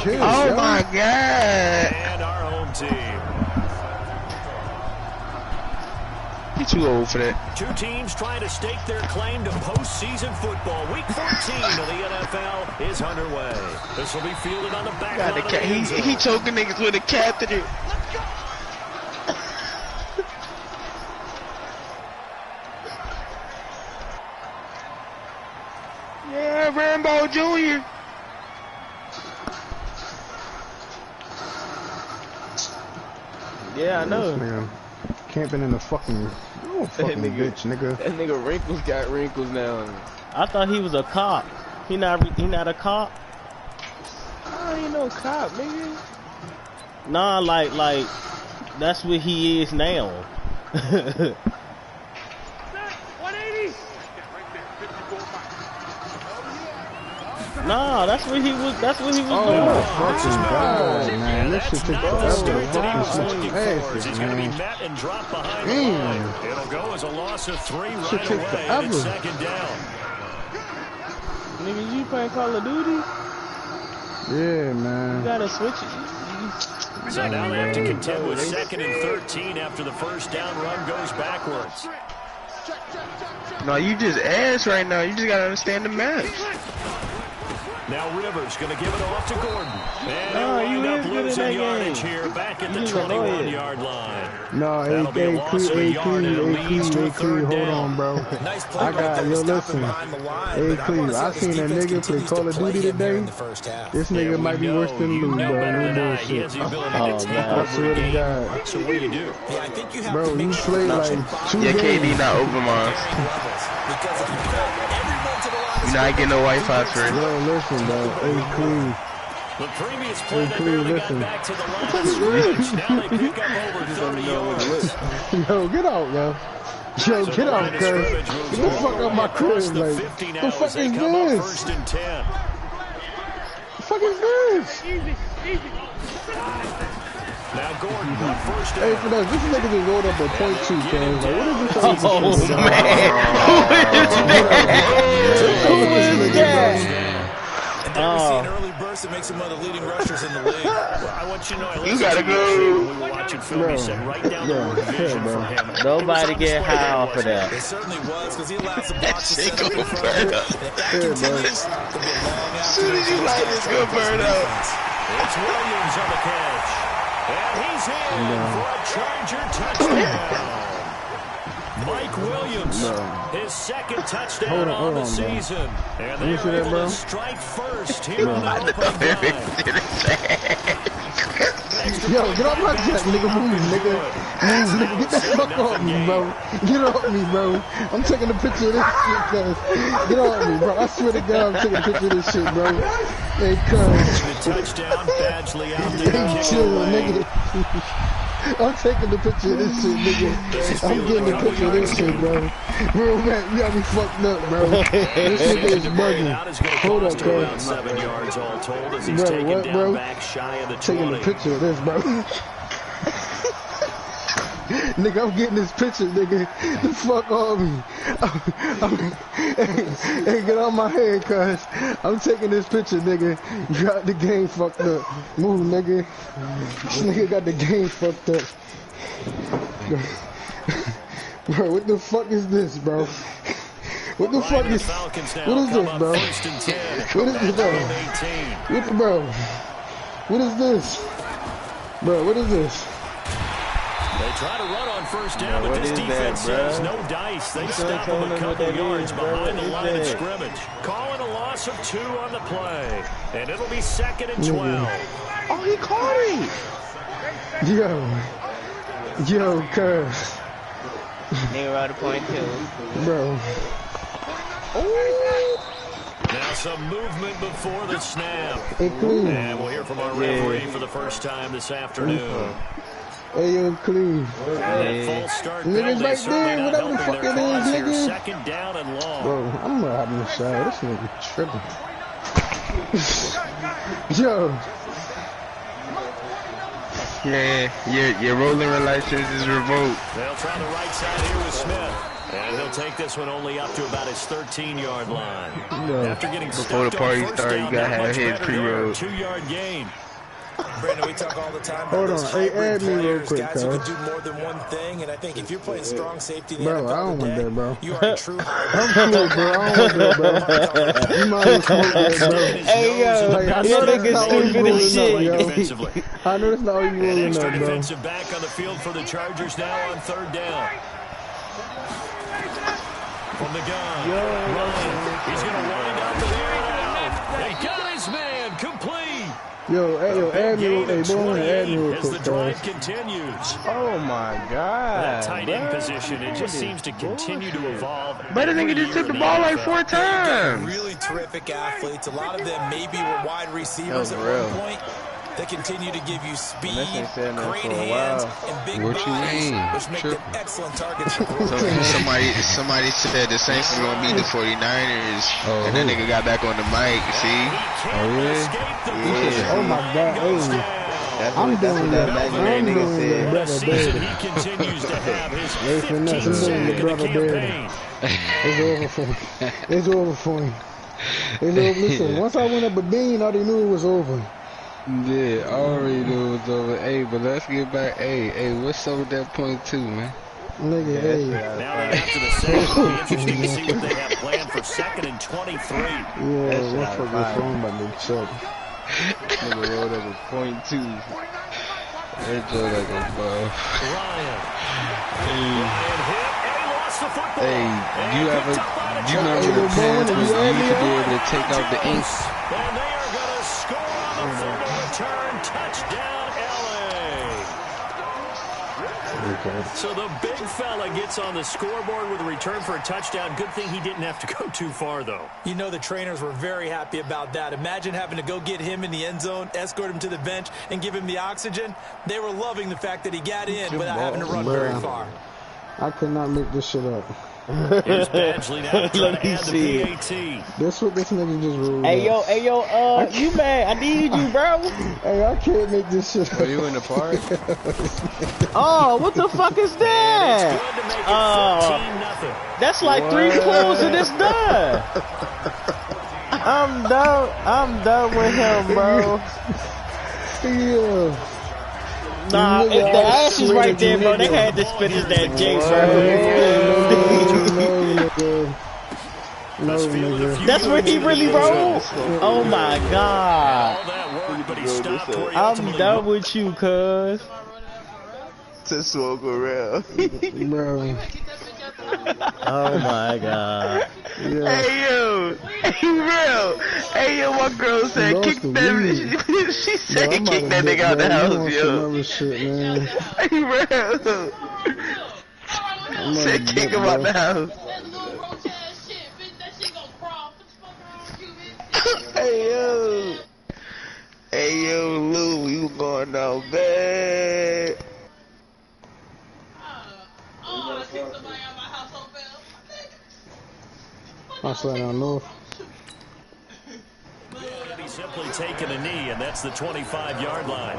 Oh my God! And our home team. You're too old for that. Two teams trying to stake their claim to postseason football. Week 14 of the NFL is underway. This will be fielded on the back line of the end zone. He choking niggas with a catheter. Yeah, Rambo Jr. Yeah, I know. Man, camping in the fucking fucking bitch, nigga. That nigga Wrinkles got wrinkles now. I thought he was a cop. He not a cop. I ain't no cop, nigga. Nah, like that's what he is now. 180. Nah, that's what he was. That's what he was doing. Oh fucking God, man! This shit takes forever. He's going to be met and dropped behind the line. It'll go as a loss of 3 right away. And it's second down. Nigga, you playing Call of Duty? Yeah, man. You gotta switch it. So now they have to contend with 2nd and 13 after the first down run goes backwards. No, you just ass right now. You just gotta understand the match. Now Rivers going to give it off to Gordon. And they'll wind up losing yardage here back at the 21-yard line. No, that'll be a loss of a yard and it leads to a third down. Hold on, bro. Nice play I got, yo, listen. Hey, Cleve, I seen that nigga play Call of Duty today. This nigga might be worse than Lou, bro. No bullshit. I swear to God. So what do you do? Bro, you play like 2 Yeah, games. KD not over mine. You not getting no Wi-Fi for it. Yo, listen, bro. Hey, Cleve. The previous play they barely got back to the line of scrimmage. Now they pick up over 30 yards. Yo, get out, yo. Yo, get out, cuz. Get the fuck out my crib, like. The fuck is this? First and 10. The fuck is this? Now Gordon on first down. Hey, for that, this nigga just rolled up a .2, cuz. Like, what is this? Oh, man. Who is that? And then we see an early burst that makes him one of the leading rushers in the league. I want you to know, You gotta go. we were watching film. He said right down the road vision for him. Nobody get high off of that. It certainly was because he allowed some blocks to Shit set up go in front burn of up. him. That continues to be a long As soon as you light this, go burn up. It's Williams on the catch. And he's in for a Charger touchdown. Mike Williams, his second touchdown on the season. And they are able to strike first here on the opening drive. Yo, get off my jet, nigga. Move, nigga. Move, nigga. Get the fuck off me, bro. Get off me, bro. I'm taking a picture of this shit, cuz. Get off me, bro. I swear to God, I'm taking a picture of this shit, bro. Hey, cuz. Touchdown, Badgley out there. Hey, chill, nigga. I'm taking the picture of this shit, nigga. I'm getting the picture of this shit, bro. Bro, man, you got me fucked up, bro. This nigga is bugging. Hold up, cuz. 7 yards all told as he's Bro, taken what, down bro? back shy of the 20. Taking a picture of this, bro. Nigga, I'm getting this picture, nigga. The fuck off me. Hey, get out my head, cuz. I'm taking this picture, nigga. You got the game fucked up. Move, nigga. This nigga got the game fucked up. Bro, what the fuck is this, bro? What the fuck is... What is this, bro? What is this, bro? Bro? What is this? Bro, what is this? They try to run on first down, but this defense says no dice. They stop him a couple yards behind the line of scrimmage. Calling a loss of 2 on the play. And it'll be 2nd and 12. Oh, he caught it. Yo, cuz. Nigga right at point 2. Bro. Now some movement before the snap. Hey, Cleve. And we'll hear from our referee for the first time this afternoon. Hey, yo, Cleve. That false start Niggas right there, whatever the fuck it is, nigga. 2nd down and long. Bro, I'm gonna have him shower. This nigga tripping. Yo. Yeah, your rolling relations is revoked. They'll try the right side here with Smith. And he'll take this one only up to about his 13-yard line. Yeah. After getting Before the party started, you gotta have his pre-roll. 2-yard gain. Brandon, we talk all the time about Hold those on, hey, hybrid add me real players, quick, guys who cuz. can do more than one thing, and I think if you're playing strong safety in the Bro, NFL I don't want today, that, bro. you are a true hybrid. I'm cool, bro. I don't want that, bro. You might as well smoke that, bro. Hey, yo, Like, I know that that's nigga not all you stupid as rolling up, yo. Defensively. I know that's not all you An rolling extra up, bro. defensive back on the field for the Chargers now on 3rd down. From the gun, Ryan. He's going to wind up the air now. They got his man complete. Yo, add me real quick. Hey, boy, add me real as the quick, drive cuz. continues. Oh my God. That tight end position, it just seems to continue to evolve. But the nigga just took the ball like 4 times. Really terrific athletes. A lot of them maybe were wide receivers at one point. They continue to give you speed, great hands, and big What you bodies, mean? which make them excellent targets for Somebody said the Saints was gonna beat the 49ers, and that nigga got back on the mic. See? Oh my God, hey. I'm doing that. I'm doing the brother dirty. He continues to have his Wait for nothing. I'm 15th doing the sack of the brother dirty. campaign. It's over for me. It's over for me. It's over. Listen, once I went up a bean, I already knew it was over. Yeah, I already knew it was over. Hey, but let's get back. Hey, what's up with that point 2, man? Nigga, hey. Now that after the sack, it'll be interesting to see what they have planned for 2nd and 23. Yeah, what fucking phone by Big Chuck? Nigga rolled up a point 2. That joke like a buff. Ryan hit, and he lost the football. Hey, you remember the plans was you could be able to take out the ink? And they are going to score on the fumble return. Touchdown, LA. Okay. So the big fella gets on the scoreboard with a return for a touchdown. Good thing he didn't have to go too far, though. You know the trainers were very happy about that. Imagine having to go get him in the end zone, escort him to the bench, and give him the oxygen. They were loving the fact that he got in without having to run very far. I could not make this shit up. Here's Badgley now trying to add the PAT. That's what this nigga just rolled Hey, up. yo, you mad? I need you, bro. Hey, I can't make this shit up. Are you in the park? Oh, what the fuck is that? Good to make it 14-0. That's like 3 close and it's done. I'm done with him, bro. Yeah. Nah, if the ass is right there, bro, they had to finish that J, bro. No, nigga. That's what he really wrote? Oh my God. All that work, but he stopped where he I'm ultimately done with you, cuz. To smoke around. Bro. Oh my God. Yeah. Hey yo, my girl said Lost kick the that. weed. She said I'm kick about that to nigga out the man, you house, want yo. some other shit, man. Hey bro. Said kick him out the house. Hey yo, Lou, you going down bad? I said I don't know. He's simply taking a knee, and that's the 25-yard line.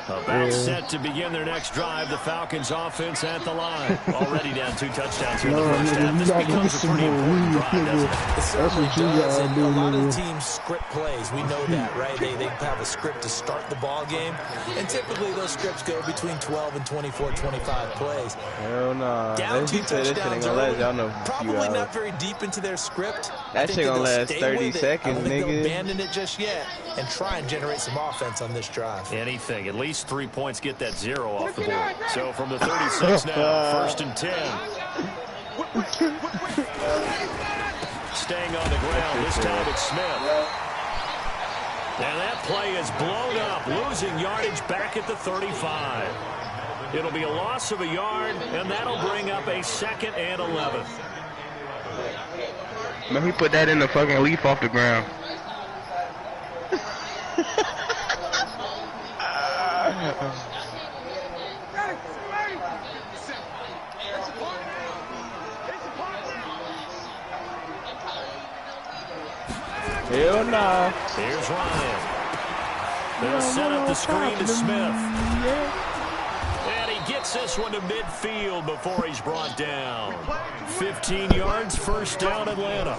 About set to begin their next drive. The Falcons offense at the line. Already down 2 touchdowns here in the first half. This becomes a pretty important drive, doesn't it? It certainly what you does, gotta and do, a lot of nigga. the teams script plays. We know that, right? They have a script to start the ball game, and typically those scripts go between 12 and 24, 25 plays. Hell nah. Down 2 touchdowns early, Y'all know probably not very deep into their script. That shit gonna last 30 I seconds, don't think they'll nigga. abandon it just yet and try and generate some offense on this drive. Anything. At least 3 points get that 0 off the board. So from the 36 now, 1st and 10. Staying on the ground. This time it's Smith. And that play is blown up. Losing yardage back at the 35. It'll be a loss of a yard, and that'll bring up a 2nd and 11. Man, he put that in the fucking leaf off the ground. Hell nah. Here's Ryan. They'll set up the screen to Smith. And he Gets this one to midfield before he's brought down. 15 yards, first down, Atlanta.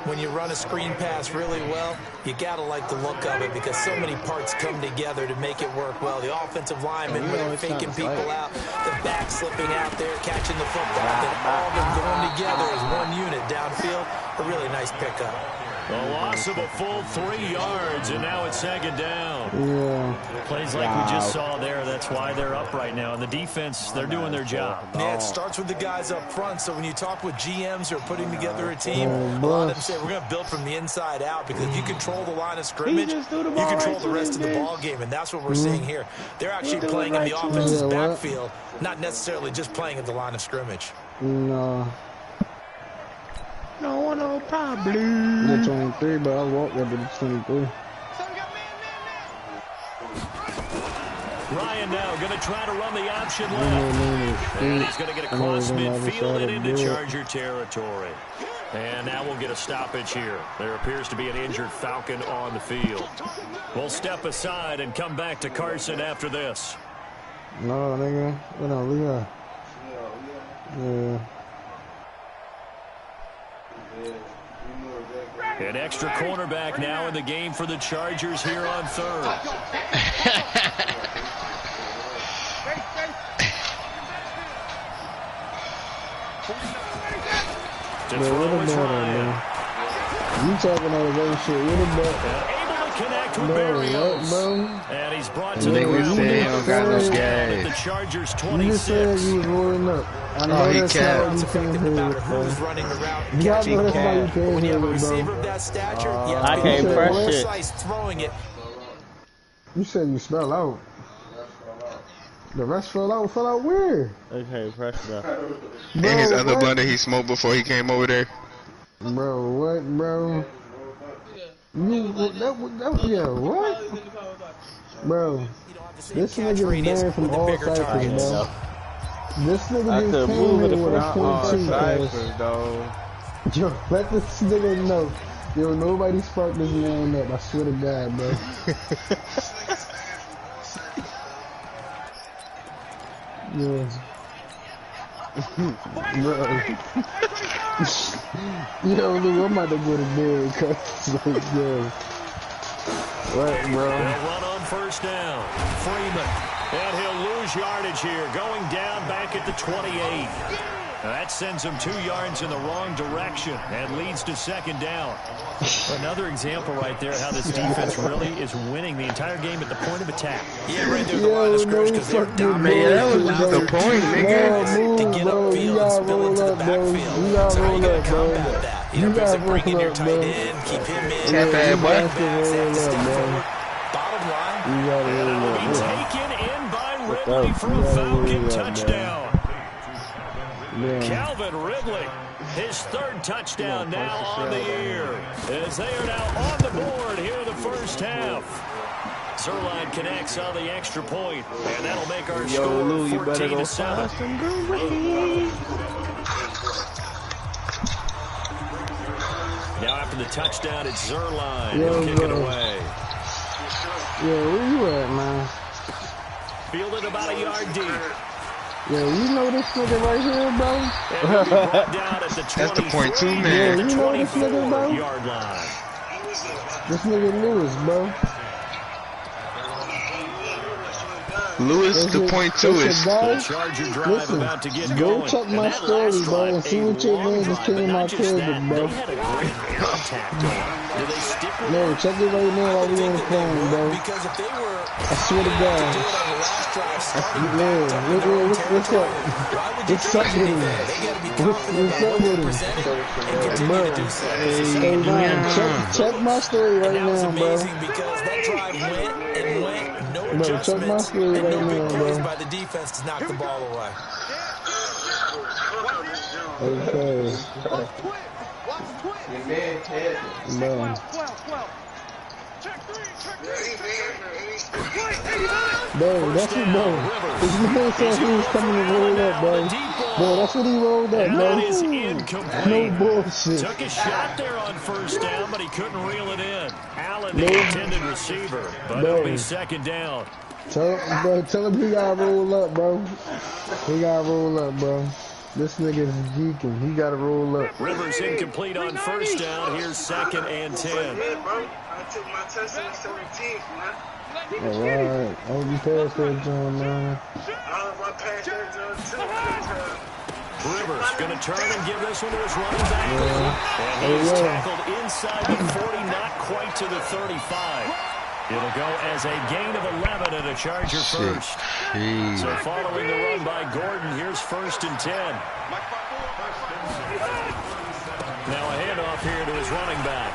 When you run a screen pass really well, you got to like the look of it because so many parts come together to make it work well. The offensive linemen, when they're faking people out, the back slipping out there, catching the football, and all of them going together as one unit downfield. A really nice pickup. A loss of a full 3 yards, and now it's second down. Yeah. Plays like we just saw there. That's why they're up right now. And the defense, they're doing their job. Yeah, it starts with the guys up front. So when you talk with GMs who are putting together a team, a lot of them say we're going to build from the inside out because if you control the line of scrimmage, you control the rest of the ball game. And that's what we're seeing here. They're actually playing in the offense's backfield, not necessarily just playing at the line of scrimmage. No. No problem. The 23, but I walked up to the 23. Ryan now going to try to run the option left. And he's going to get across midfield and into Charger territory. And now we'll get a stoppage here. There appears to be an injured Falcon on the field. We'll step aside and come back to Carson after this. No, nigga. Yeah. An extra cornerback now in the game for the Chargers here on third. To throw is Ryan. You talking all the right shit. What about? Able to connect with Barrios. And he's brought to the ground. He don't got no gas. The Chargers 26. You just said you was rolling up. I know he that's can't. how you can't hear it, Who's running the route? You got to know that's how you can't When you hear have a it, receiver bro. of that stature, you I have to can't be press more it. precise throwing it. You said you spell out. The rest fell out where? Okay, pressure. And his other blunder he smoked before he came over there. Bro, what, bro? Yeah, what? Bro, this nigga is banned from all cyphers, bro. This nigga just came here with a .2, Yo, let this nigga know. Yo, nobody sparked this man up, I swear to God, bro. Yeah. Bro. Yo, Lou, I'm about to go to bed, cuz, like, yo. What, bro? They'll run on first down. Freeman. And he'll lose yardage here, going down back at the 28. That sends him 2 yards in the wrong direction and leads to second down. Another example right there how this defense really is winning the entire game at the point of attack. Yeah, right there, the line of scrimmage, because they're dominating. Man, that was just the point, nigga. To get upfield and spill into the backfield. So how you got to combat that? You know, basically bring in your tight end, keep him in. Tap that boy. Bottom line. And it will be taken in by Ridley for a Falcon touchdown. Calvin Ridley, his third touchdown now on the year, as they are now on the board here in the first half. Zerline connects on the extra point, and that'll make our score 14-7. Now after the touchdown, it's Zerline. He'll kick it away. Yeah, where you at, man? Fielded about a yard deep. Yeah, you know this nigga right here, bro? That's the point two, man. Yeah, you know this nigga, bro? Yard line. This nigga Lewis, bro. Lewis, the point two is. Listen, go check my story, bro, and see what your man just came in my closet, bro. No, check it right now while we on the phone, bro. I swear to God. Man, what's up? What's up with him? What's up with him? Bro, hey, man, check my story right now, bro. Bro, check my story right now, bro. By the defense to knock the ball away. Okay. Bro. Bro, that's what, bro. This man said he was coming to roll up, bro. Bro, that's what he rolled up, bro. No bullshit. Took a shot there on first down, but he couldn't reel it in. Allen, the intended receiver, but it'll be second down. Tell him he gotta roll up, bro. He gotta roll up, bro. This nigga is geeking. He gotta roll up. Rivers incomplete on first down. Here's 2nd and 10. I took my test on the 17th, man. Alright. I'll be past that, John, man. I passed that, John, too. Rivers going to turn and give this one to his running back. And he's tackled inside the 40, not quite to the 35. It'll go as a gain of 11 and a Charger first. So following the run by Gordon, here's 1st and 10. Now a handoff here to his running back.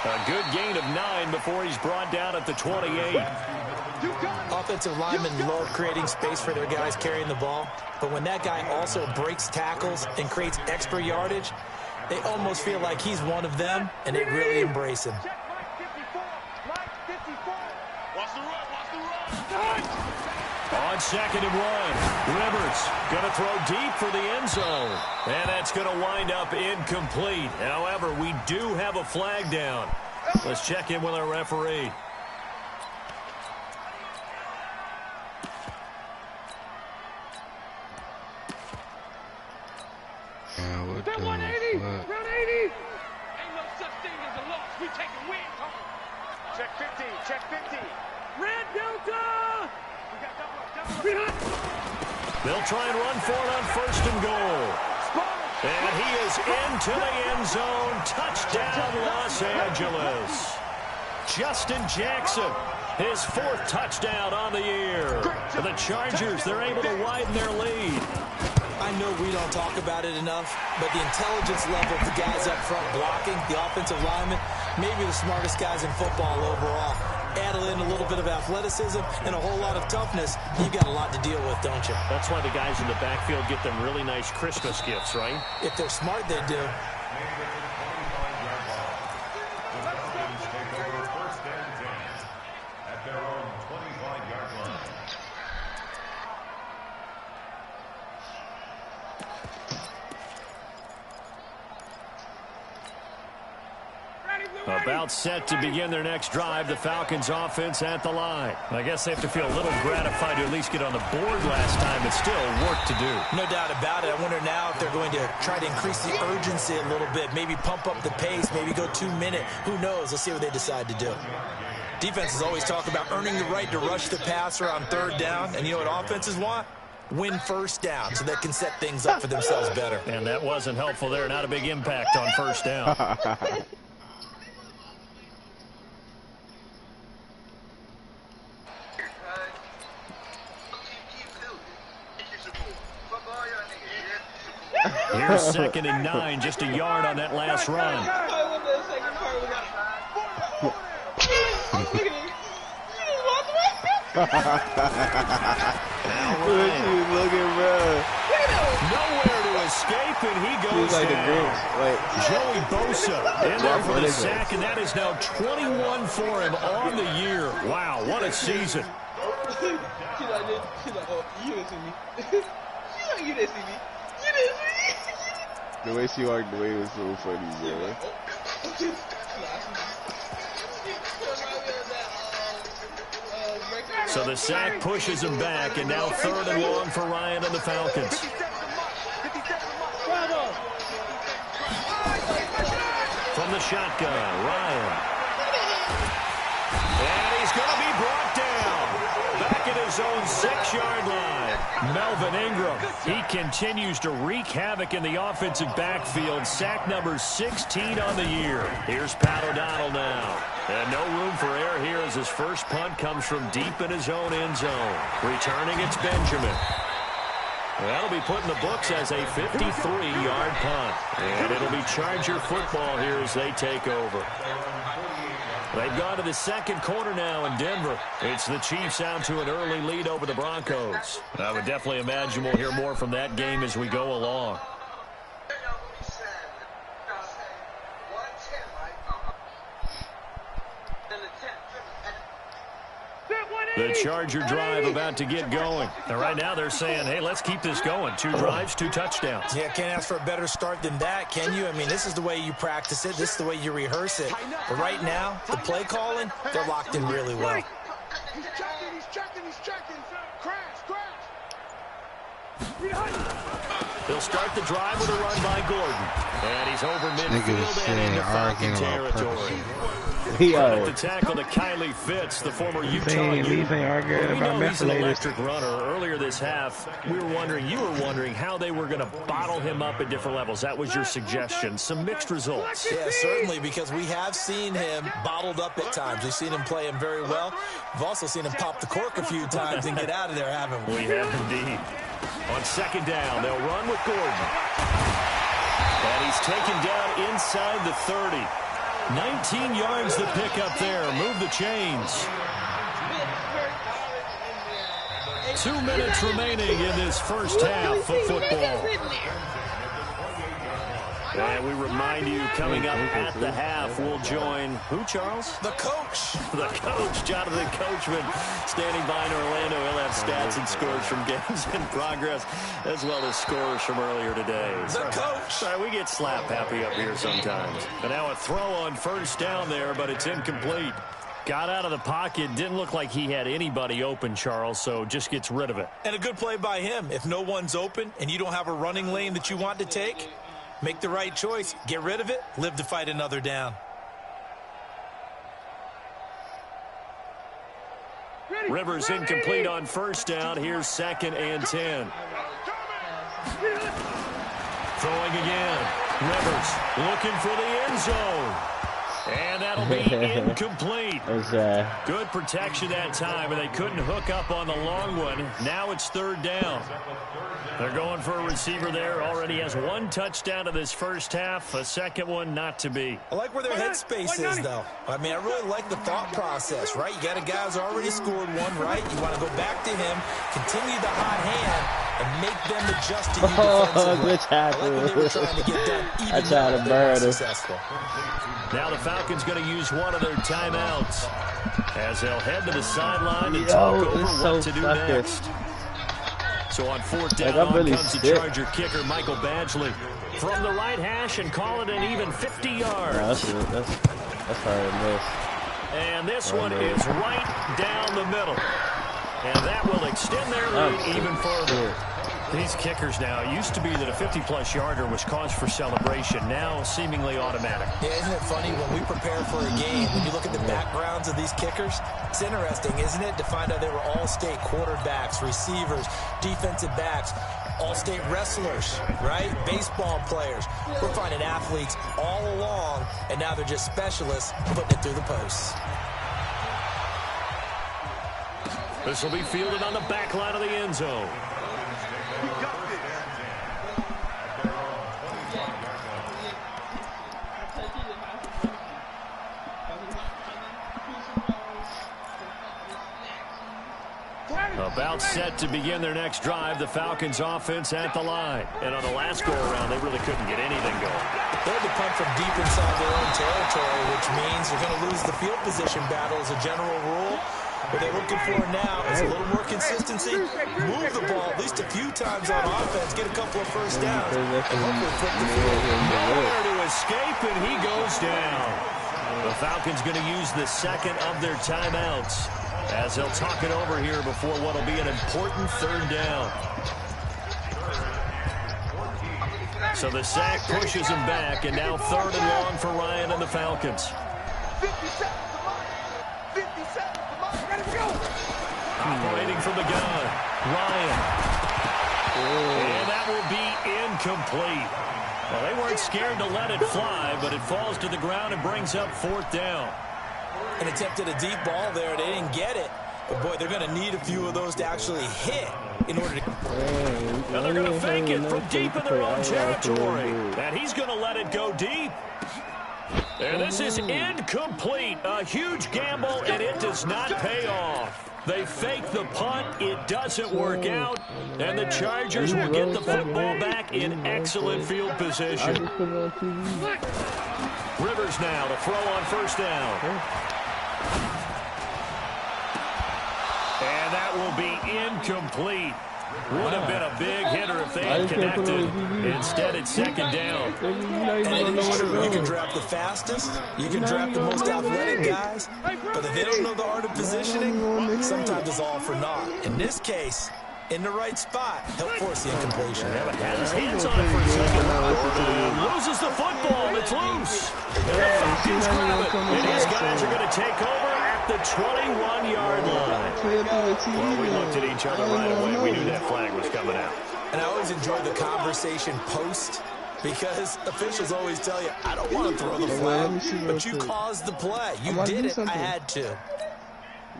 A good gain of 9 before he's brought down at the 28. Offensive linemen love creating space for their guys carrying the ball. But when that guy also breaks tackles and creates extra yardage, they almost feel like he's one of them, and they really embrace him. On 2nd and 1, Rivers going to throw deep for the end zone. And that's going to wind up incomplete. However, we do have a flag down. Let's check in with our referee. What the 180, fuck? round 80. Ain't no such thing as a loss. We taking wins home. Check 50, check 50. Red Delta. They'll try and run for it on 1st and goal. And he is into the end zone. Touchdown, Los Angeles. Justin Jackson, his 4th touchdown on the year. For the Chargers, they're able to widen their lead. I know we don't talk about it enough, but the intelligence level of the guys up front blocking, the offensive linemen, maybe the smartest guys in football overall. Add in a little bit of athleticism and a whole lot of toughness, you've got a lot to deal with, don't you? That's why the guys in the backfield get them really nice Christmas gifts, right? If they're smart, they do. About set to begin their next drive, the Falcons offense at the line. I guess they have to feel a little gratified to at least get on the board last time, but still work to do. No doubt about it. I wonder now if they're going to try to increase the urgency a little bit, maybe pump up the pace, maybe go 2-minute. Who knows? Let's see what they decide to do. Defenses always talk about earning the right to rush the passer on 3rd down, and you know what offenses want? Win 1st down so they can set things up for themselves better. And that wasn't helpful there. Not a big impact on 1st down. Here's 2nd and 9, just a yard on that last run. Nowhere to escape, and he goes down. Joey Bosa in there for the sack, and that is now 21 for him on the year. Wow, what a season. The way she walked away was so funny, bro. So the sack pushes him back, and now 3rd and long for Ryan and the Falcons. From the shotgun, Ryan. And he's going to be brought down. Back at his own 6-yard line. Melvin Ingram, he continues to wreak havoc in the offensive backfield. Sack number 16 on the year. Here's Pat O'Donnell now. And no room for error here as his first punt comes from deep in his own end zone. Returning, it's Benjamin. That'll be put in the books as a 53-yard punt. And it'll be Charger football here as they take over. They've gone to the 2nd quarter now in Denver. It's the Chiefs out to an early lead over the Broncos. I would definitely imagine we'll hear more from that game as we go along. The Charger drive about to get going. And right now they're saying, hey, let's keep this going. 2 drives, 2 touchdowns. Yeah, can't ask for a better start than that, can you? I mean, this is the way you practice it. This is the way you rehearse it. But right now, the play calling, they're locked in really well. He's checking. Crash. They'll start the drive with a run by Gordon. And he's over midfield and into Falcon territory. To tackle to Kylie Fitz, the former Utah youth. We know he's an electric runner. Earlier this half, you were wondering how they were going to bottle him up at different levels. That was your suggestion. Some mixed results. Yeah, certainly, because we have seen him bottled up at times. We've seen him play him very well. We've also seen him pop the cork a few times and get out of there, haven't we? We have indeed. On second down, they'll run with Gordon. And he's taken down inside the 30. 19 yards to pick up there. Move the chains. 2 minutes remaining in this first half of football. And we remind you, coming up at the half, we'll join who, Charles? The coach. The coach, Jonathan Coachman, standing by in Orlando. He'll have stats and scores from games in progress, as well as scores from earlier today. The coach. Sorry, we get slap happy up here sometimes. And now a throw on first down there, but it's incomplete. Got out of the pocket. Didn't look like he had anybody open, Charles, so just gets rid of it. And a good play by him. If no one's open and you don't have a running lane that you want to take, make the right choice. Get rid of it. Live to fight another down. Rivers incomplete on first down. Here's 2nd and 10. Throwing again. Rivers looking for the end zone. And that'll be incomplete. Good protection that time, and they couldn't hook up on the long one. Now it's 3rd down. They're going for a receiver there. Already has 1 touchdown in this first half. A second one not to be. I like where their headspace is, though. I mean, I really like the thought process, right? You got a guy who's already scored one, right? You want to go back to him, continue the hot hand, and make them adjust to you defensively. Good tackle. I like what they were trying to get done, even though they were successful. Now the Falcons going to use one of their timeouts as they'll head to the sideline and talk over what to do next. So on 4th down, on comes the Charger kicker, Michael Badgley, from the right hash and call it an even 50 yards. That's hard to miss. And this one is right down the middle. And that will extend their lead even further. These kickers now, it used to be that a 50-plus yarder was cause for celebration. Now seemingly automatic. Yeah, isn't it funny when we prepare for a game, when you look at the backgrounds of these kickers, it's interesting, isn't it, to find out they were all-state quarterbacks, receivers, defensive backs, all-state wrestlers, right? Baseball players. We're finding athletes all along, and now they're just specialists putting it through the posts. This will be fielded on the back line of the end zone. About set to begin their next drive, the Falcons offense at the line. And on the last go-around, they really couldn't get anything going. They had to punt from deep inside their own territory, which means they're going to lose the field position battle as a general rule. What they're looking for now is a little more consistency, move the ball at least a few times on offense, get a couple of first downs, and hopefully flip the field. Nowhere to escape, and he goes down. The Falcons going to use the 2nd of their timeouts as they'll talk it over here before what will be an important 3rd down. So the sack pushes him back, and now 3rd and long for Ryan and the Falcons. 50 seconds, ready to go. Operating from the gun, Ryan. And that will be incomplete. Well, they weren't scared to let it fly, but it falls to the ground and brings up 4th down. And attempted a deep ball there. They didn't get it. But, boy, they're going to need a few of those to actually hit in order to... Now they're going to fake it from deep in their own territory. And he's going to let it go deep. And this is incomplete. A huge gamble, and it does not pay off. They fake the punt. It doesn't work out. And the Chargers will get the football back in excellent field position. Rivers now to throw on first down. And that will be incomplete. Would have been a big hitter if they had connected. Instead, it's second down. And it is true. You can draft the fastest. You can draft the most athletic guys. But if they don't know the art of positioning, sometimes it's all for naught. In this case, in the right spot, he'll force the incompletion. Had his hands on it for a second. Loses the football. It's loose. And the Falcons grab it. And his guys are going to take over at the 21-yard line. Well, we looked at each other right away. We knew that flag was coming out. And I always enjoy the conversation post, because officials always tell you, I don't want to throw the flag, but you caused the play. You did it. I had to.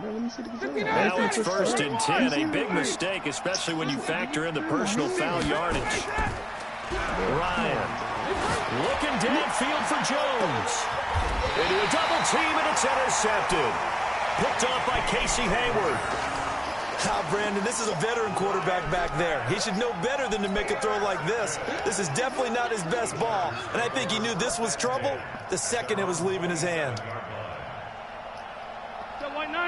Now it's 1st and 10. A big mistake, especially when you factor in the personal foul yardage. Ryan looking downfield for Jones. Into a double team, and it's intercepted. Picked off by Casey Hayward. Brandon, this is a veteran quarterback back there. He should know better than to make a throw like this. This is definitely not his best ball, and I think he knew this was trouble the second it was leaving his hand.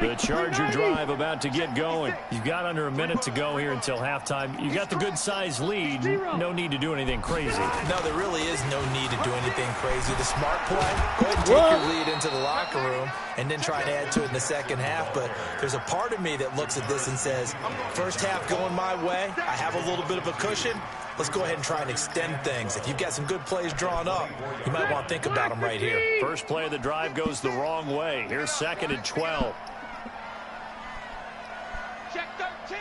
The Charger drive about to get going. You've got under a minute to go here until halftime. You got the good-sized lead. No need to do anything crazy. No, there really is no need to do anything crazy. The smart play, go ahead and take your lead into the locker room and then try to add to it in the second half. But there's a part of me that looks at this and says, first half going my way, I have a little bit of a cushion. Let's go ahead and try and extend things. If you've got some good plays drawn up, you might want to think about them right here. First play of the drive goes the wrong way. Here's 2nd and 12. Check 13.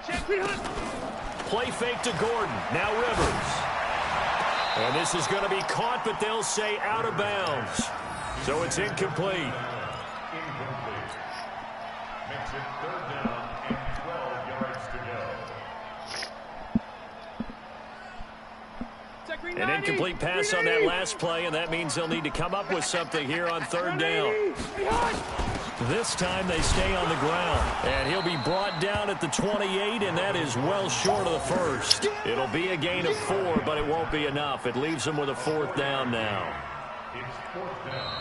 Check 300. Play fake to Gordon. Now Rivers. And this is going to be caught, but they'll say out of bounds. So it's incomplete. Makes it 3rd down and 12 yards to go. An incomplete pass on that last play, and that means they'll need to come up with something here on 3rd down. This time they stay on the ground, and he'll be brought down at the 28, and that is well short of the first. It'll be a gain of 4, but it won't be enough. It leaves them with a 4th down now.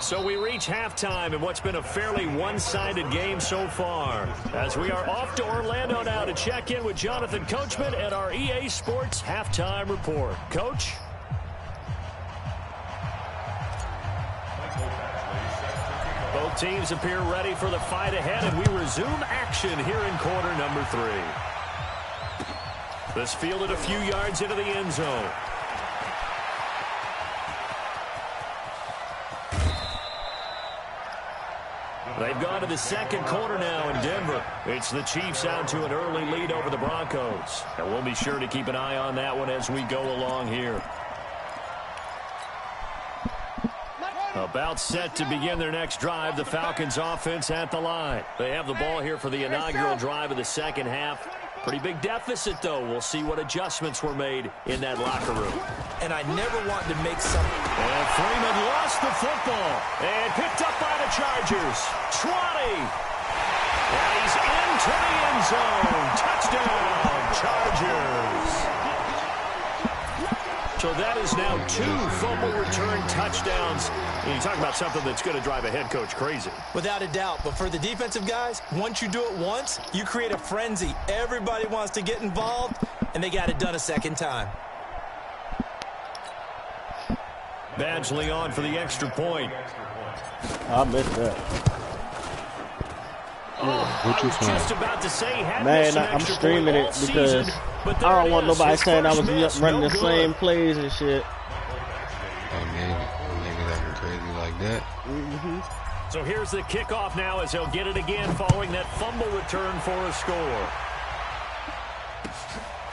So we reach halftime in what's been a fairly one-sided game so far, as we are off to Orlando now to check in with Jonathan Coachman at our EA Sports Halftime Report. Coach? Both teams appear ready for the fight ahead, and we resume action here in quarter number 3. This fielded a few yards into the end zone. They've gone to the second quarter now in Denver. It's the Chiefs out to an early lead over the Broncos. And we'll be sure to keep an eye on that one as we go along here. About set to begin their next drive, the Falcons offense at the line. They have the ball here for the inaugural drive of the second half. Pretty big deficit, though. We'll see what adjustments were made in that locker room. And I never want to make some... And Freeman lost the football. And picked up by the Chargers. 20. And he's into the end zone. Touchdown, Chargers. So that is now 2 fumble return touchdowns. And you talk about something that's going to drive a head coach crazy. Without a doubt. But for the defensive guys, once you do it once, you create a frenzy. Everybody wants to get involved, and they got it done a second time. Badgley on for the extra point. I missed that. I was just about to say, man, I'm streaming it because I don't want nobody saying I was running the same plays and shit. Oh, maybe that was crazy like that. So here's the kickoff now as they'll get it again following that fumble return for a score.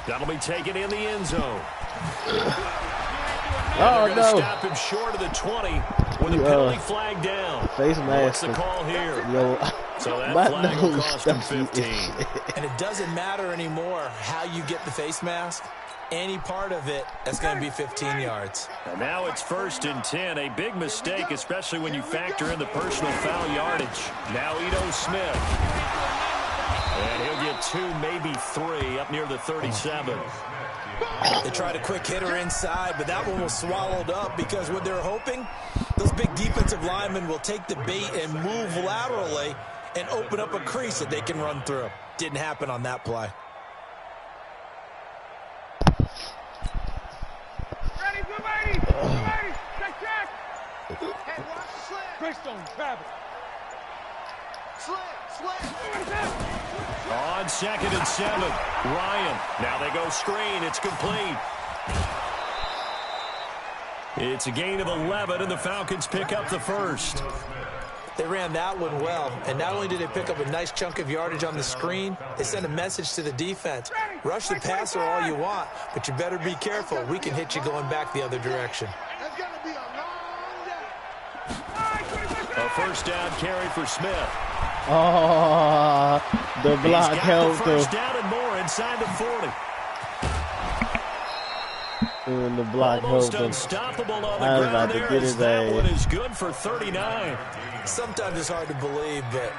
That'll be taken in the end zone. Oh, no. Stop him short of the 20 with a penalty flag down. Face mask. What's the call here? Yo, so that flag will cost him 15. And it doesn't matter anymore how you get the face mask. Any part of it, that's going to be 15 yards. And now it's 1st and 10. A big mistake, especially when you factor in the personal foul yardage. Now Ito Smith. And he'll get 2, maybe 3 up near the 37. They tried a quick hitter inside, but that one was swallowed up because what they're hoping, those big defensive linemen will take the bait and move laterally and open up a crease that they can run through. Didn't happen on that play. Bridgestone, grab it. On 2nd and 7, Ryan. Now they go screen. It's complete. It's a gain of 11, and the Falcons pick up the first. They ran that one well, and not only did they pick up a nice chunk of yardage on the screen, they sent a message to the defense. Rush the passer all you want, but you better be careful. We can hit you going back the other direction. A first down carry for Smith. Oh, the block helped him. First down and more inside the 40. And the block Almost helped him. unstoppable on the I was ground about to there, get as his that ass. one is good for 39. Sometimes it's hard to believe, but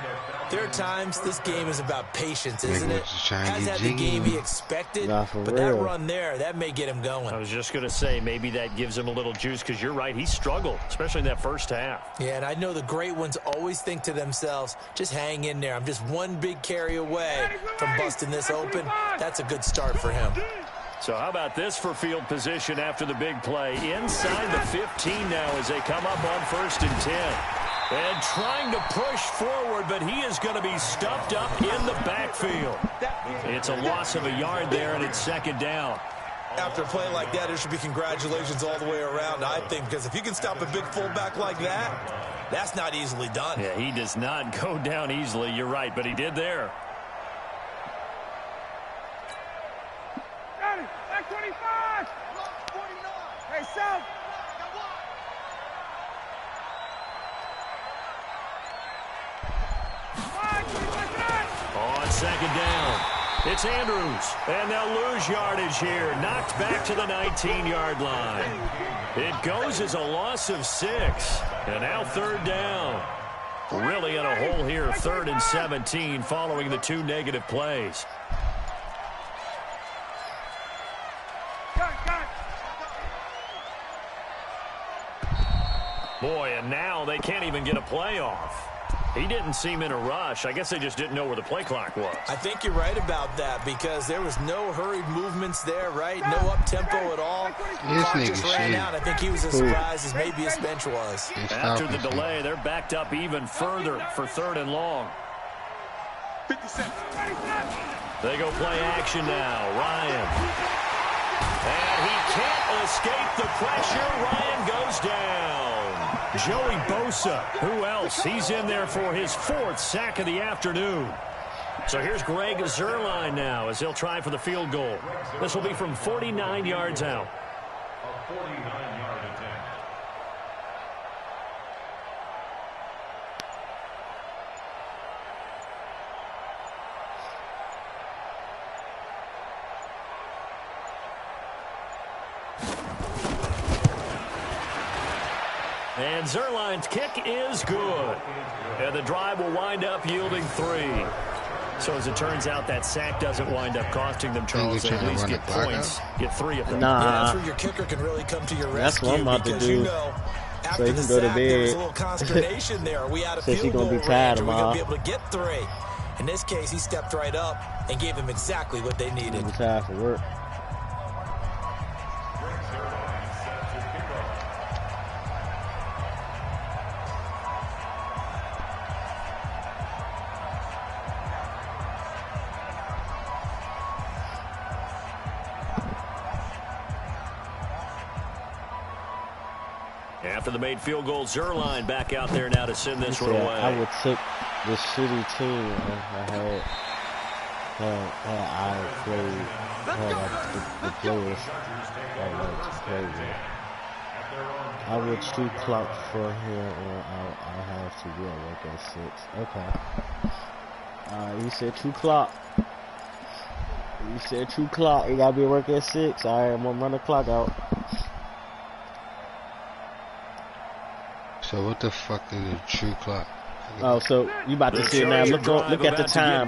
there are times this game is about patience, isn't it? Has had the game he expected, Nah, for but that real. run there, that may get him going. I was just going to say, maybe that gives him a little juice, because you're right, he struggled, especially in that first half. Yeah, and I know the great ones always think to themselves, just hang in there. I'm just one big carry away from busting this open. That's a good start for him. So how about this for field position after the big play? Inside the 15 now as they come up on 1st and 10. And trying to push forward, but he is going to be stuffed up in the backfield. It's a loss of a yard there, and it's 2nd down. After a play like that, there should be congratulations all the way around, I think, because if you can stop a big fullback like that, that's not easily done. Yeah, he does not go down easily, you're right, but he did there. Got it. Back 25. 49. Hey, South. On 2nd down, it's Andrews, and they'll lose yardage here. Knocked back to the 19-yard line. It goes as a loss of 6, and now 3rd down. Really in a hole here, 3rd and 17, following the 2 negative plays. Boy, and now they can't even get a play off. He didn't seem in a rush. I guess they just didn't know where the play clock was. I think you're right about that because there was no hurried movements there, right? No up-tempo at all. Clock just ran out. I think he was as surprised as maybe his bench was. After the delay, they're backed up even further for 3rd and long. 57. They go play action now. Ryan. And he can't escape the pressure. Ryan goes down. Joey Bosa, who else? He's in there for his 4th sack of the afternoon. So here's Greg Zuerlein now as he'll try for the field goal. This will be from 49 yards out. A 49-yard attempt. And Zuerlein's kick is good. And the drive will wind up yielding 3. So as it turns out, that sack doesn't wind up costing them, Charles. They at least get points, get 3 of them. Nah. Yeah, that's where your kicker can really come to your rescue. That's what I'm about to do. You know, after he the can go to sack, there was bed. a little consternation there. We had a Says he field gonna goal be tired range, and we're going to be tomorrow. able to get 3. In this case, he stepped right up and gave them exactly what they needed. I'm tired for work. After the made field goal, Zuerlein back out there now to send this one away. I would take the shitty team I played, the players that like to play with. I would 2 clock for here, or I have to be at work at 6. Okay. You said 2 clock. You said 2 clock. You gotta be at work at 6. Alright, I'm gonna run the clock out. So what the fuck is a true clock? Oh, so you about to see it now? Look at the time.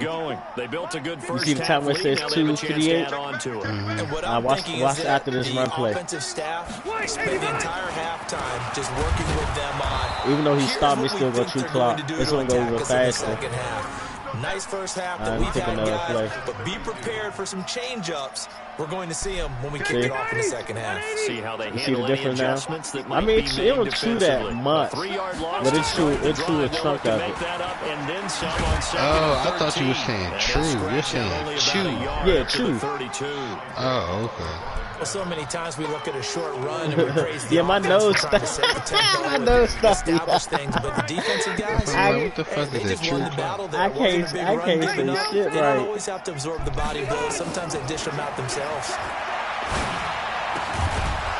They built a good first You see the time where it says 2:58? And what I'm thinking watch is after this the run play. offensive staff spent the entire halftime just working with them on. Even though he here's stopped, he what we still go think 2 they're clock. going to do It's to gonna go attack even us in the faster. second half. Nice first half that we've pick had, another guys, play. but be prepared for some change-ups We're going to see him when we kick it off in the second half. See how they handle any adjustments that might I mean, be it don't chew that much, but it chew a chunk of it. Oh, I thought you were saying true. You're saying chew. Yeah, chew. Oh, okay. Well, so many times we look at a short run and we praise the yeah, my nose stuff. my nose stuff. Establish things, but the defensive guys, What the fuck they is just that won true? the battle. I can't say shit They right. don't always have to absorb the body blows. Sometimes they dish them out themselves.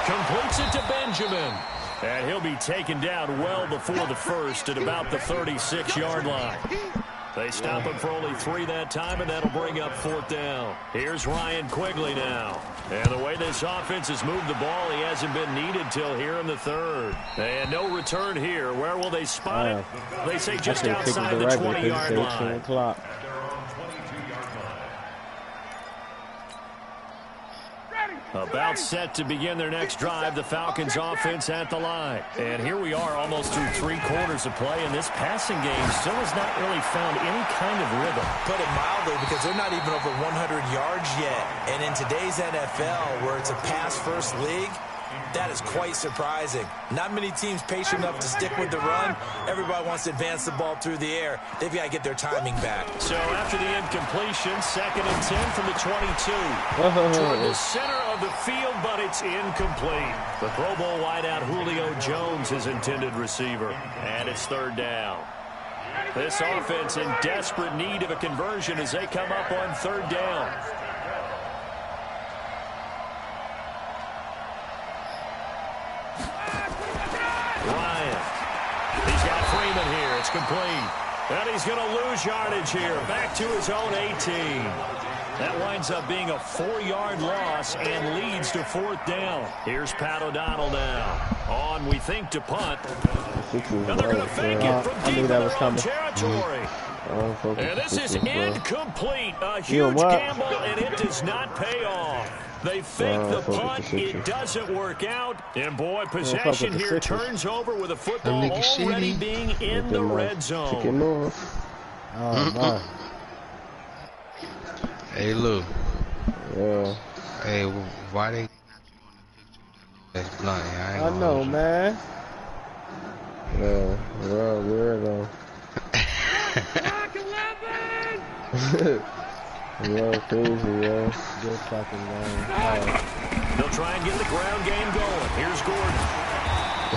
Completes it to Benjamin. And he'll be taken down well before the first at about the 36-yard line. They stop him for only 3 that time, and that'll bring up 4th down. Here's Ryan Quigley now. And the way this offense has moved the ball, he hasn't been needed till here in the 3rd. And no return here. Where will they spot it? They say just outside the 20-yard line. About set to begin their next drive, the Falcons offense at the line. And here we are almost through 3 quarters of play, and this passing game still has not really found any kind of rhythm. Put it mildly, because they're not even over 100 yards yet. And in today's NFL, where it's a pass-first league, that is quite surprising. Not many teams patient enough to stick with the run. Everybody wants to advance the ball through the air. They've got to get their timing back. So after the incompletion, 2nd and 10 from the 22. Toward the center of the field, but it's incomplete. The Pro Bowl wideout Julio Jones, his intended receiver. And it's 3rd down. This offense in desperate need of a conversion as they come up on 3rd down. It's complete. And he's going to lose yardage here. Back to his own 18. That winds up being a 4-yard loss and leads to 4th down. Here's Pat O'Donnell now. On, we think, to punt. And they're going to fake it from deep in their own territory. And this is incomplete. A huge gamble, and it does not pay off. They fake the punt. It doesn't work out. And, boy, possession here turns over with a football already being in the red zone. Hey, Lou. Yeah. Hey, why they... That's blunt. I know, man. Yeah, well, weirdo. Yo, crazy, yo. Good fucking game. They'll try and get the ground game going. Here's Gordon.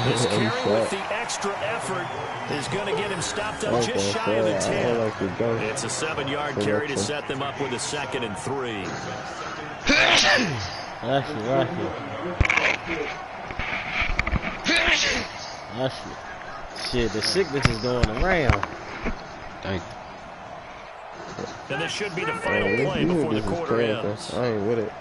This carry with the extra effort is going to get him stopped up just shy of the 10. It's a 7-yard carry to set them up with a 2nd and 3. Shit, the sickness is going around. Thank you. And this should be the final play before the quarter ends. I ain't with it.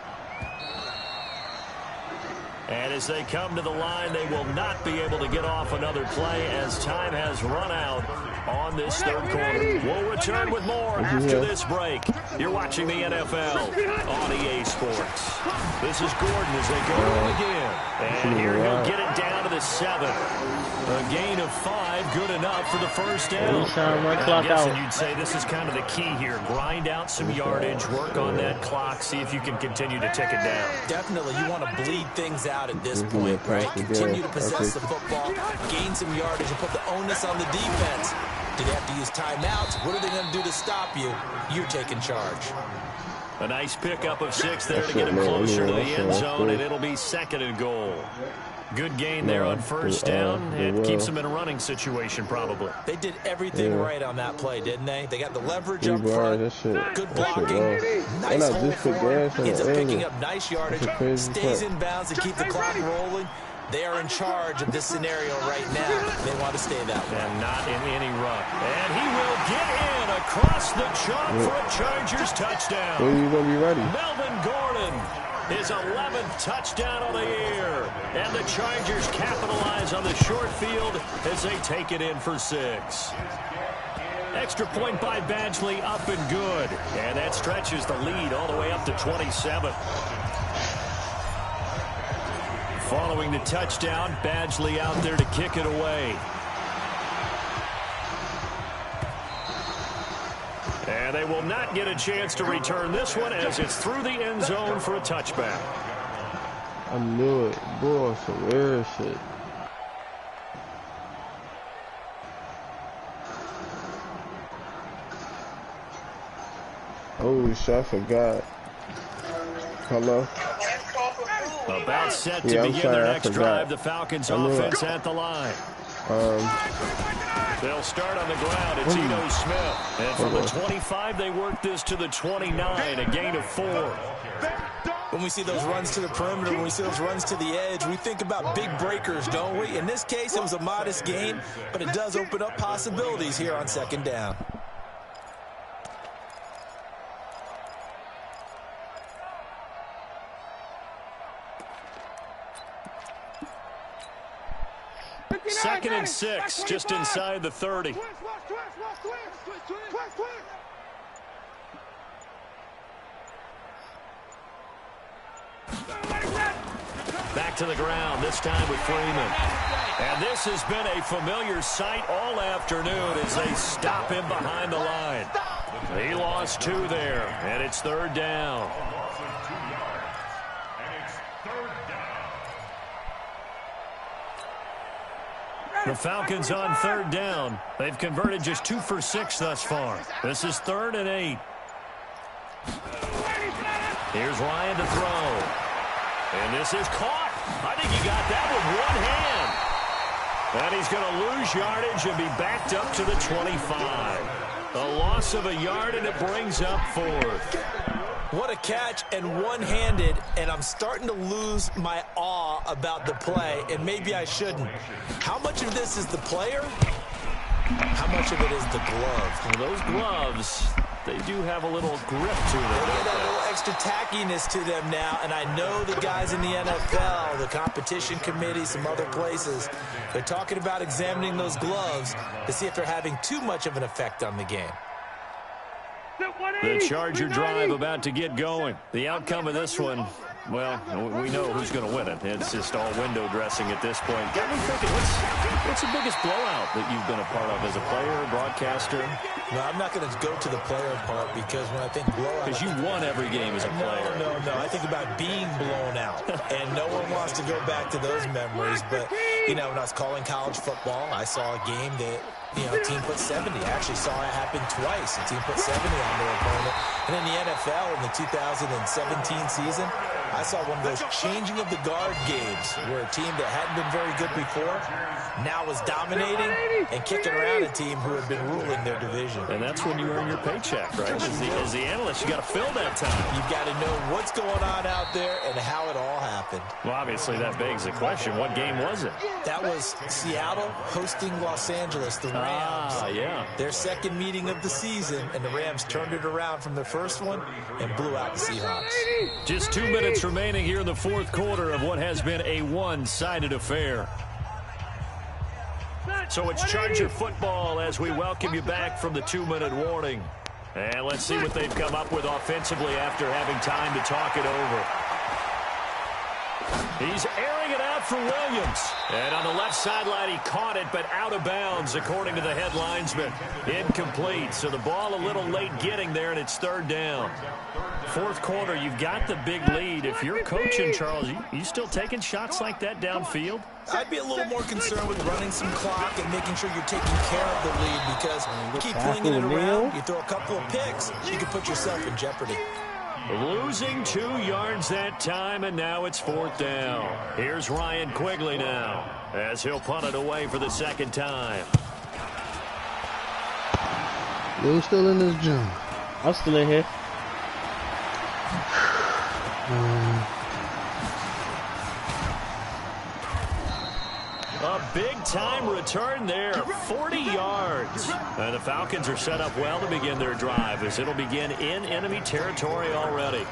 And as they come to the line, they will not be able to get off another play as time has run out on this 3rd quarter. We'll return with more after this break. You're watching the NFL on EA Sports. This is Gordon as they go again. And here he'll get it down to the 7. A gain of 5, good enough for the 1st down. I'm guessing you'd say this is kind of the key here. Grind out some yardage, work on that clock, see if you can continue to tick it down. Definitely, you want to bleed things out at this point, right? Continue to possess the football, gain some yardage, and put the onus on the defense. Do they have to use timeouts? What are they going to do to stop you? You're taking charge. A nice pickup of 6 there to get him closer to the end zone, and it'll be 2nd and goal. Good gain there on 1st down. It keeps them in a running situation, probably. They did everything right on that play, didn't they? They got the leverage up front. Good blocking. Nice hold for him. Ends up picking up nice yardage. Stays in bounds and keep the clock rolling. They are in charge of this scenario right now. They want to stay that way. And not in any rush. And he will get in across the chalk for a Chargers touchdown. When are you going to be ready? Melvin Gordon, his 11th touchdown of the year. And the Chargers capitalize on the short field as they take it in for 6. Extra point by Badgley, up and good. And that stretches the lead all the way up to 27. Following the touchdown, Badgley out there to kick it away. And And they will not get a chance to return this one as it's through the end zone for a touchback. I knew it. Boy, some weird shit. Oh, shit, I forgot. Hello? About set to begin their next drive. The Falcons offense at the line. They'll start on the ground. It's Eno Smith. And from the 25, they work this to the 29, a gain of 4. When we see those runs to the perimeter, when we see those runs to the edge, we think about big breakers, don't we? In this case, it was a modest gain, but it does open up possibilities here on second down. Second and 6, just inside the 30. Back to the ground, this time with Freeman. And this has been a familiar sight all afternoon as they stop him behind the line. He lost 2 there, and it's third down. The Falcons on third down. They've converted just 2 for 6 thus far. This is 3rd and 8. Here's Ryan to throw. And this is caught. I think he got that with one hand. And he's going to lose yardage and be backed up to the 25. A loss of a yard, and it brings up 4th. What a catch, and one-handed, and I'm starting to lose my awe about the play, and maybe I shouldn't. How much of this is the player? How much of it is the glove? Well, those gloves, they do have a little grip to them. They got a little extra tackiness to them now, and I know the guys in the NFL, the competition committee, some other places, they're talking about examining those gloves to see if they're having too much of an effect on the game. The Charger drive about to get going. The outcome of this one, well, we know who's going to win it. It's just all window dressing at this point. Got me thinking, what's the biggest blowout that you've been a part of as a player, broadcaster? No, I'm not going to go to the player part because when I think blowout... Because you won every game as a player. No. I think about being blown out. And no one wants to go back to those memories. But, you know, when I was calling college football, I saw a game that... a team put 70. I actually saw it happen twice. A team put 70 on their opponent. And in the NFL in the 2017 season, I saw one of those changing of the guard games where a team that hadn't been very good before now was dominating and kicking around a team who had been ruling their division. And that's when you earn your paycheck, right? As the analyst, you got to fill that time. You've got to know what's going on out there and how it all happened. Well, obviously that begs the question, what game was it? That was Seattle hosting Los Angeles, the Rams. Yeah. Their second meeting of the season, and the Rams turned it around from the first one and blew out the Seahawks. Just 2 minutes remaining here in the 4th quarter of what has been a one-sided affair. So it's Charger football as we welcome you back from the 2-minute warning. And let's see what they've come up with offensively after having time to talk it over. He's airing it out for Williams. And on the left sideline, he caught it, but out of bounds, according to the head linesman. Incomplete. So the ball a little late getting there, and it's 3rd down. 4th quarter, you've got the big lead. If you're coaching, Charles, you still taking shots like that downfield? I'd be a little more concerned with running some clock and making sure you're taking care of the lead, because you keep flinging it around, you throw a couple of picks, you can put yourself in jeopardy. Losing 2 yards that time, and now it's 4th down. Here's Ryan Quigley now as he'll punt it away for the 2nd time. You still in this gym? I'm still in here. A big-time return there, 40 yards. And the Falcons are set up well to begin their drive as it'll begin in enemy territory already.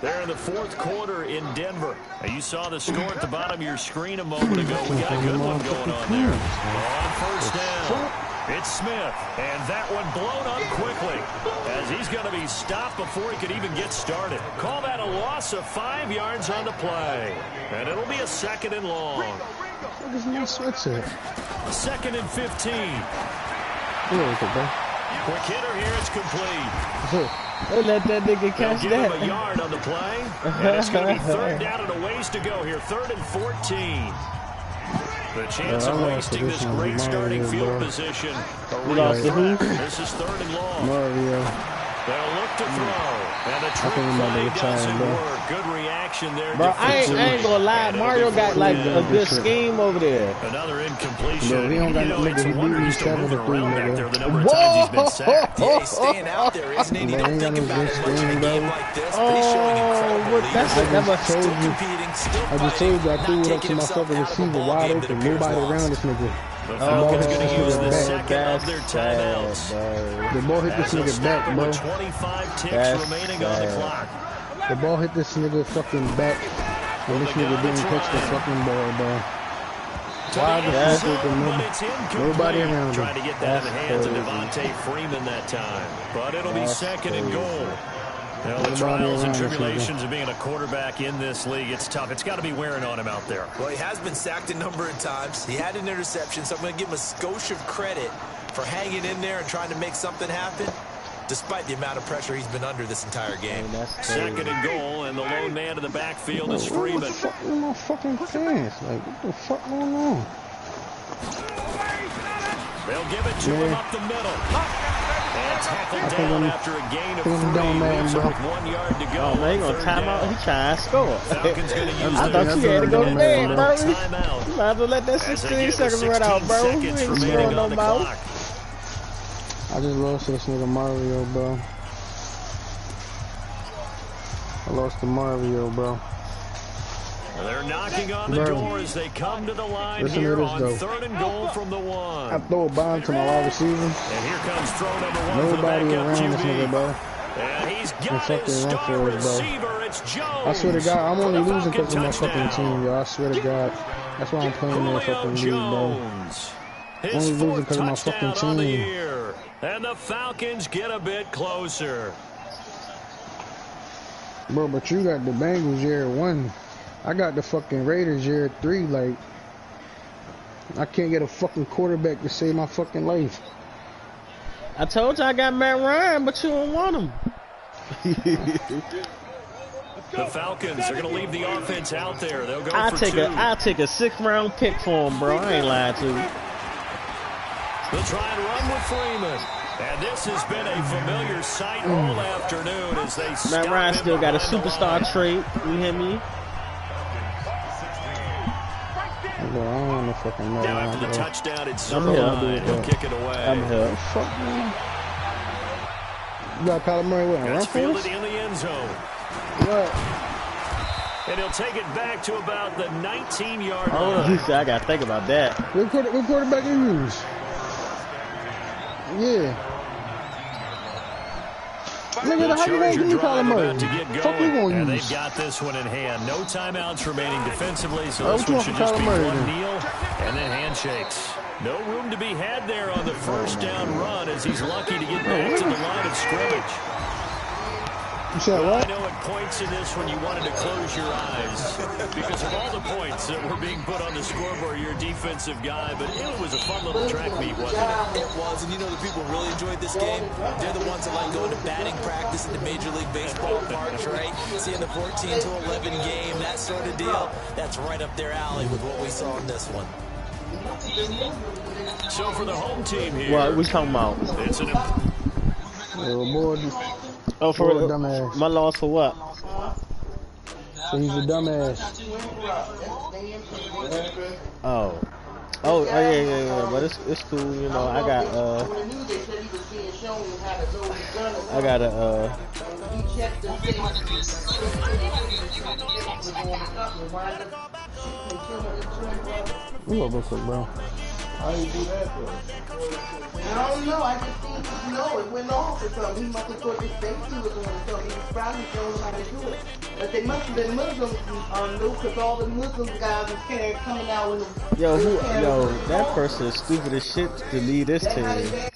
They're in the 4th quarter in Denver. Now, you saw the score at the bottom of your screen a moment ago. We got a good one going on there. On 1st down, it's Smith, and that one blown up quickly as he's going to be stopped before he could even get started. Call that a loss of 5 yards on the play, and it'll be a 2nd and long. What is he switch it? 2nd and 15. Quick hitter here, it's complete. They let that nigga catch Give that. him a yard on the play. And it's going to be third down and a ways to go here. 3rd and 14. The chance of wasting this great starting field position. This is 3rd and long. Mario. They'll look to throw. And the trick play doesn't work. Good reaction there. Bro, I ain't gonna lie. Mario got like a good scheme over there. Another incompletion. Bro, he don't got no it's a nigga. wonder He he's still moving 7-3, around back there. The nigga. number of times he's been sacked. Yeah, he's staying out there, isn't he? You don't think about it much in a game like this, but he's showing incredible leadership. Still competing, still I just told you I threw it up to my fucking receiver wide open. Nobody around this nigga. The Falcons going to use the second of their timeouts. The ball hit this nigga back, bro. 25 ticks remaining on the clock. The ball hit this nigga fucking back. And this nigga didn't catch the fucking ball, bro. Why the fuck nobody around him? Trying to get that in the hands of Devontae Freeman that time. But it'll be 2nd and goal. Now, the trials and tribulations of being a quarterback in this league, it's tough. It's got to be wearing on him out there. Well, he has been sacked a number of times. He had an interception, so I'm going to give him a skosh of credit for hanging in there and trying to make something happen, despite the amount of pressure he's been under this entire game. 2nd and goal, and the lone man in the backfield is Freeman. What the fuck in my fucking pants? Like, what the fuck going on? They'll give it to him up the middle. And tackled down after a gain of 3. With 1 yard to go. Oh, man, he gonna time out. He trying to score. Falcons going to use I thought you had to go to bed, bro. You timeout. might have to let that 16 seconds run out, bro. You ain't scoring no more. I just lost to this nigga Mario, bro. I lost to Mario, bro. They're knocking on the door as they come to the line here on 3rd and goal from the 1. I throw a bomb to my wide receiver. And here comes throw number 1 Nobody for the backup around this nigga, QB. bro. And he's got his star receiver. It's Jones. I swear to God, I'm only losing because of my fucking team, yo. I swear to God. That's why I'm playing in the fucking league, bro. His only losing because of my fucking touchdown on the team. year. And the Falcons get a bit closer. Bro, but you got the Bengals year 1. I got the fucking Raiders year 3. Like, I can't get a fucking quarterback to save my fucking life. I told you I got Matt Ryan, but you don't want him. The Falcons are going to leave the offense out there. They'll go I'll for take 2. I'll take a 6th round pick for him, bro. I ain't lying to you. They'll try and run with Freeman. And this has been a familiar sight all afternoon as they Matt Ryan still got a superstar trait. You hear me? Bro, I don't want to fucking know. Now after the touchdown, it's I'm here. He'll kick it away. I'm here. Fuck, man. You got Kyler Murray with a run That's for us? fielded in the end zone. What? And he'll take it back to about the 19-yard line. Oh, he said I got to think about that. What quarterback you use? Yeah. Nigga, how you gonna give me Kyler Murray? Fuck you gonna and use? they've got this one in hand. No timeouts remaining defensively, so this one should Kyler just be Murray, one then. kneel and then handshakes. No room to be had there on the first down run as he's lucky to get back to the line of scrimmage. You said Well, what? I know at points in this when you wanted to close your eyes because of all the points that were being put on the scoreboard. You're a defensive guy, but it was a fun little track meet, wasn't it? It was, and you know the people who really enjoyed this game? They're the ones that like going to batting practice at the Major League Baseball parks, right? Seeing the 14-11 game, that sort of deal. That's right up their alley with what we saw in this one. So for the home team here, What we talking about? it's an Oh, for Boy, dumbass. my loss for what? So he's a dumbass. Oh, yeah. But it's cool, you know. I got You go real quick, bro. How you do that, though? I don't know. I just think, it went off or something. He must have thought this safety was on or something. He was probably showing him how to do it. But they must have been Muslims, because all the Muslim guys was coming out with them. Yo, that person is stupid as shit to lead this team.